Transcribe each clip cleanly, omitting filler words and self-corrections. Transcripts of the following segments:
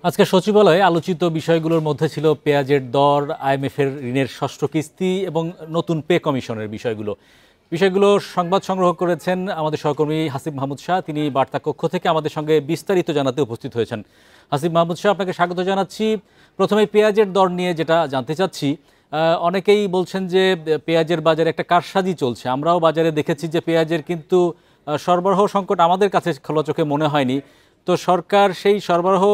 আজকে সচিবালয়ে আলোচিত বিষয়গুলোর মধ্যে ছিল পেঁয়াজের দর, আইএমএফের ঋণের ষষ্ঠ কিস্তি এবং নতুন পে কমিশনের বিষয়গুলো সংবাদ সংগ্রহ করেছেন আমাদের সহকর্মী হাসিব মাহমুদ শাহ। তিনি বার্তা কক্ষ থেকে আমাদের সঙ্গে বিস্তারিত জানাতে উপস্থিত হয়েছেন। হাসিব মাহমুদ শাহ, আপনাকে স্বাগত জানাচ্ছি। প্রথমে পেঁয়াজের দর নিয়ে যেটা জানতে চাচ্ছি, অনেকেই বলছেন যে পেঁয়াজের বাজারে একটা কারসাজি চলছে। আমরাও বাজারে দেখেছি যে পেঁয়াজের কিন্তু সরবরাহ সংকট আমাদের কাছে খোলা চোখে মনে হয়নি। তো সরকার সেই সরবরাহ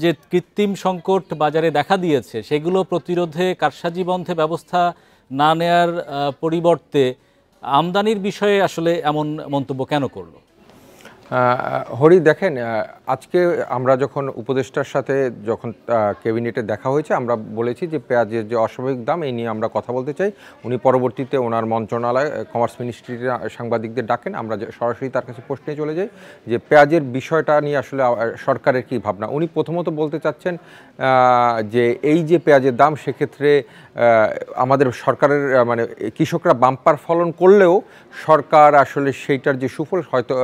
যে কৃত্রিম সংকট বাজারে দেখা দিয়েছে সেগুলো প্রতিরোধে কারসাজি বন্ধে ব্যবস্থা না নেয়ার পরিবর্তে আমদানির বিষয়ে আসলে এমন মন্তব্য কেন করলো? হরি, দেখেন, আজকে আমরা যখন উপদেষ্টার সাথে ক্যাবিনেটে দেখা হয়েছে, আমরা বলেছি যে পেঁয়াজের যে অস্বাভাবিক দাম এই নিয়ে আমরা কথা বলতে চাই। উনি পরবর্তীতে ওনার মন্ত্রণালয় কমার্স মিনিস্ট্রির সাংবাদিকদের ডাকেন, আমরা সরাসরি তার কাছে প্রশ্নে চলে যাই যে পেঁয়াজের বিষয়টা নিয়ে আসলে সরকারের কী ভাবনা। উনি প্রথমত বলতে চাচ্ছেন যে এই যে পেঁয়াজের দাম, সেক্ষেত্রে আমাদের সরকারের মানে কৃষকরা বাম্পার ফলন করলেও সরকার আসলে সেইটার যে সুফল হয়তো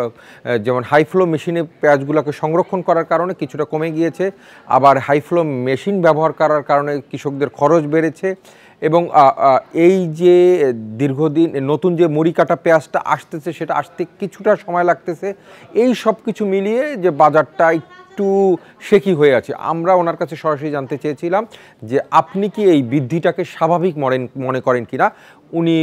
যেমন হাইফ্লো মেশিনে পেঁয়াজগুলোকে সংরক্ষণ করার কারণে কিছুটা কমে গিয়েছে, আবার হাইফ্লো মেশিন ব্যবহার করার কারণে কৃষকদের খরচ বেড়েছে, এবং এই যে দীর্ঘদিন নতুন যে মুড়ি কাটা পেঁয়াজটা আসতেছে সেটা আসতে কিছুটা সময় লাগতেছে। এই সব কিছু মিলিয়ে যে বাজারটা একটু শেকি হয়ে আছে। আমরা ওনার কাছে সরাসরি জানতে চেয়েছিলাম যে আপনি কি এই বৃদ্ধিটাকে স্বাভাবিক মনে করেন কিনা। উনি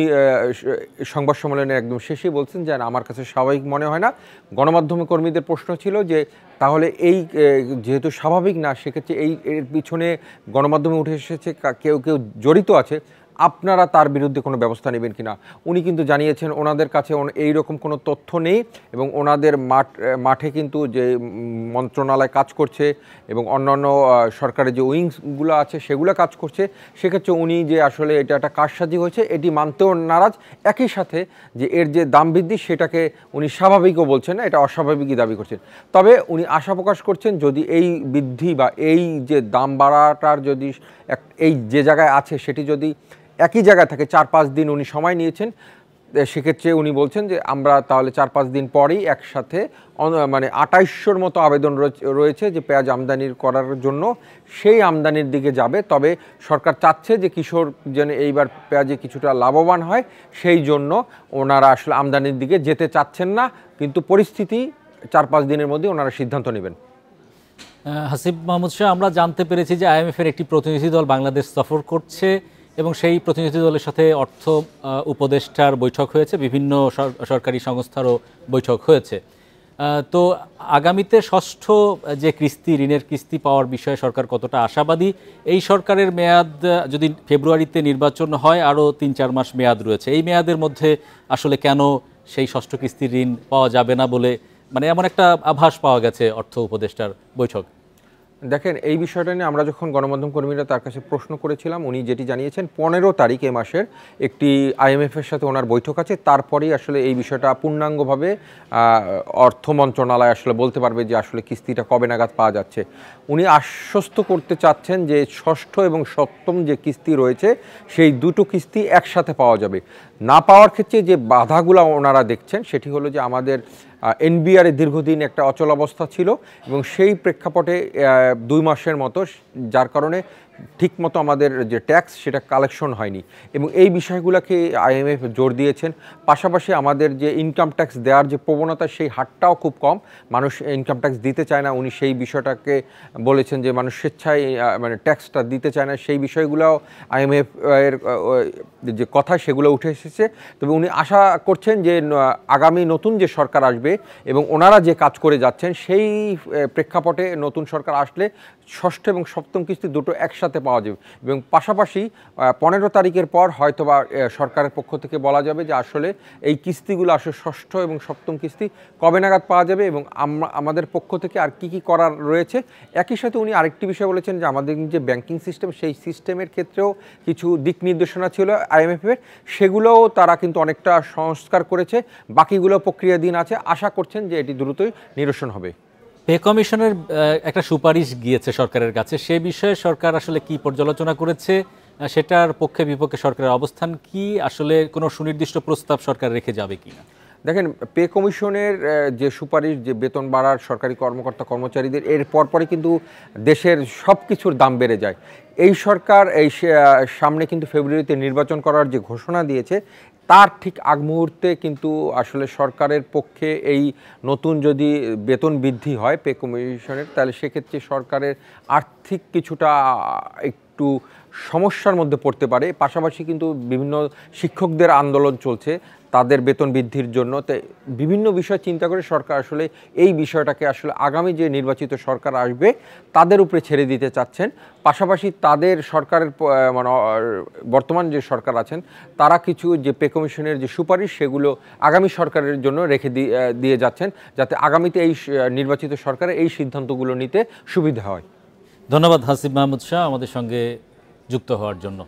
সংবাদ সম্মেলনে একদম শেষে বলছেন যে আমার কাছে স্বাভাবিক মনে হয় না। গণমাধ্যম কর্মীদের প্রশ্ন ছিল যে তাহলে এই যেহেতু স্বাভাবিক না, সেক্ষেত্রে এর পিছনে গণমাধ্যমে উঠে এসেছে কেউ জড়িত আছে, আপনারা তার বিরুদ্ধে কোনো ব্যবস্থা নেবেন কিনা। উনি কিন্তু জানিয়েছেন ওনাদের কাছে এই রকম কোনো তথ্য নেই, এবং ওনাদের মাঠে কিন্তু যে মন্ত্রণালয় কাজ করছে এবং অন্যান্য সরকারের যে উইংসগুলো আছে সেগুলো কাজ করছে। সেক্ষেত্রে উনি যে আসলে এটা একটা কারসাজি হয়েছে এটি মানতেও নারাজ। একই সাথে যে এর যে দাম বৃদ্ধি সেটাকে উনি স্বাভাবিকও বলছেন না, এটা অস্বাভাবিকই দাবি করছেন। তবে উনি আশা প্রকাশ করছেন যদি এই বৃদ্ধি বা এই যে দাম বাড়াটার যদি এই যে জায়গায় আছে সেটি যদি একই জায়গায় থাকে, 4-5 দিন উনি সময় নিয়েছেন, সেক্ষেত্রে উনি বলছেন যে আমরা তাহলে 4-5 দিন পরেই একসাথে মানে 2800-র মতো আবেদন রয়েছে যে পেঁয়াজ আমদানির করার জন্য, সেই আমদানির দিকে যাবে। তবে সরকার চাচ্ছে যে কিশোর যেন এইবার পেঁয়াজে কিছুটা লাভবান হয়, সেই জন্য ওনারা আসলে আমদানির দিকে যেতে চাচ্ছেন না, কিন্তু পরিস্থিতি 4-5 দিনের মধ্যে ওনারা সিদ্ধান্ত নেবেন। হাসিব মাহমুদ শাহ, আমরা জানতে পেরেছি যে আইএমএফের একটি প্রতিনিধি দল বাংলাদেশ সফর করছে এবং সেই প্রতিনিধি দলের সাথে অর্থ উপদেষ্টার বৈঠক হয়েছে, বিভিন্ন সরকারি সংস্থারও বৈঠক হয়েছে। তো আগামীতে ষষ্ঠ যে ঋণের কিস্তি পাওয়ার বিষয়ে সরকার কতটা আশাবাদী? এই সরকারের মেয়াদ যদি ফেব্রুয়ারিতে নির্বাচন হয়, আরও 3-4 মাস মেয়াদ রয়েছে। এই মেয়াদের মধ্যে আসলে কেন সেই ষষ্ঠ কিস্তির ঋণ পাওয়া যাবে না বলে মানে এমন একটা আভাস পাওয়া গেছে অর্থ উপদেষ্টার বৈঠক? দেখেন, এই বিষয়টা নিয়ে আমরা যখন গণমাধ্যম কর্মীরা তার কাছে প্রশ্ন করেছিলাম, উনি যেটি জানিয়েছেন 15 তারিখ এ মাসের একটি আইএমএফের সাথে ওনার বৈঠক আছে, তারপরেই আসলে এই বিষয়টা পূর্ণাঙ্গভাবে অর্থ মন্ত্রণালয় আসলে বলতে পারবে যে আসলে কিস্তিটা কবে নাগাদ পাওয়া যাচ্ছে। উনি আশ্বস্ত করতে চাচ্ছেন যে ষষ্ঠ এবং সপ্তম যে কিস্তি রয়েছে সেই দুটো কিস্তি একসাথে পাওয়া যাবে। না পাওয়ার ক্ষেত্রে যে বাধাগুলো ওনারা দেখছেন সেটি হলো যে আমাদের এনবিআর দীর্ঘদিন একটা অচল অবস্থা ছিল, এবং সেই প্রেক্ষাপটে 2 মাসের মতো, যার কারণে ঠিকমতো আমাদের যে ট্যাক্স সেটা কালেকশন হয়নি, এবং এই বিষয়গুলোকে আইএমএফ জোর দিয়েছেন। পাশাপাশি আমাদের যে ইনকাম ট্যাক্স দেওয়ার যে প্রবণতা সেই হারটাও খুব কম, মানুষ ইনকাম ট্যাক্স দিতে চায় না। উনি সেই বিষয়টাকে বলেছেন যে মানুষ স্বেচ্ছায় মানে ট্যাক্সটা দিতে চায় না, সেই বিষয়গুলোও আইএমএফ এর যে কথা সেগুলো উঠে এসেছে। তবে উনি আশা করছেন যে আগামী নতুন যে সরকার আসবে এবং ওনারা যে কাজ করে যাচ্ছেন সেই প্রেক্ষাপটে নতুন সরকার আসলে ষষ্ঠ এবং সপ্তম কিস্তি দুটো একসাথে পাওয়া যাবে, এবং পাশাপাশি 15 তারিখের পর হয়তোবা সরকারের পক্ষ থেকে বলা যাবে যে আসলে এই কিস্তিগুলো আসলে ষষ্ঠ এবং সপ্তম কিস্তি কবে নাগাদ পাওয়া যাবে, এবং আমাদের পক্ষ থেকে আর কি করার রয়েছে। একই সাথে উনি আরেকটি বিষয় বলেছেন যে আমাদের যে ব্যাংকিং সিস্টেম সেই সিস্টেমের ক্ষেত্রেও কিছু দিক নির্দেশনা ছিল আইএমএফের, সেগুলোও তারা কিন্তু অনেকটা সংস্কার করেছে, বাকিগুলো প্রক্রিয়াধীন আছে। আশা করছেন যে এটি দ্রুতই নিরসন হবে। পে কমিশনের একটা সুপারিশ গিয়েছে সরকারের কাছে, সে বিষয়ে সরকার আসলে কি পর্যালোচনা করেছে, সেটার পক্ষে বিপক্ষে সরকারের অবস্থান কি, আসলে কোনো সুনির্দিষ্ট প্রস্তাব সরকার রেখে যাবে কিনা? দেখেন, পে কমিশনের যে সুপারিশ, যে বেতন বাড়ার সরকারি কর্মকর্তা কর্মচারীদের, এর পরপরই কিন্তু দেশের সব কিছুর দাম বেড়ে যায়। এই সরকার সামনে কিন্তু ফেব্রুয়ারিতে নির্বাচন করার যে ঘোষণা দিয়েছে, তার ঠিক আগ মুহূর্তে কিন্তু আসলে সরকারের পক্ষে এই নতুন যদি বেতন বৃদ্ধি হয় পে কমিশনের, তাহলে সেক্ষেত্রে সরকারের আর্থিক কিছুটা একটু সমস্যার মধ্যে পড়তে পারে। পাশাপাশি কিন্তু বিভিন্ন শিক্ষকদের আন্দোলন চলছে তাদের বেতন বৃদ্ধির জন্য। তো বিভিন্ন বিষয় চিন্তা করে সরকার আসলে এই বিষয়টাকে আসলে আগামী যে নির্বাচিত সরকার আসবে তাদের উপরে ছেড়ে দিতে চাচ্ছেন। পাশাপাশি তাদের সরকারের মানে বর্তমান যে সরকার আছেন তারা কিছু যে পে কমিশনের যে সুপারিশ সেগুলো আগামী সরকারের জন্য রেখে দিয়ে যাচ্ছেন, যাতে আগামীতে এই নির্বাচিত সরকারের এই সিদ্ধান্তগুলো নিতে সুবিধা হয়। ধন্যবাদ হাসিব মাহমুদ শাহ আমাদের সঙ্গে যুক্ত হওয়ার জন্য।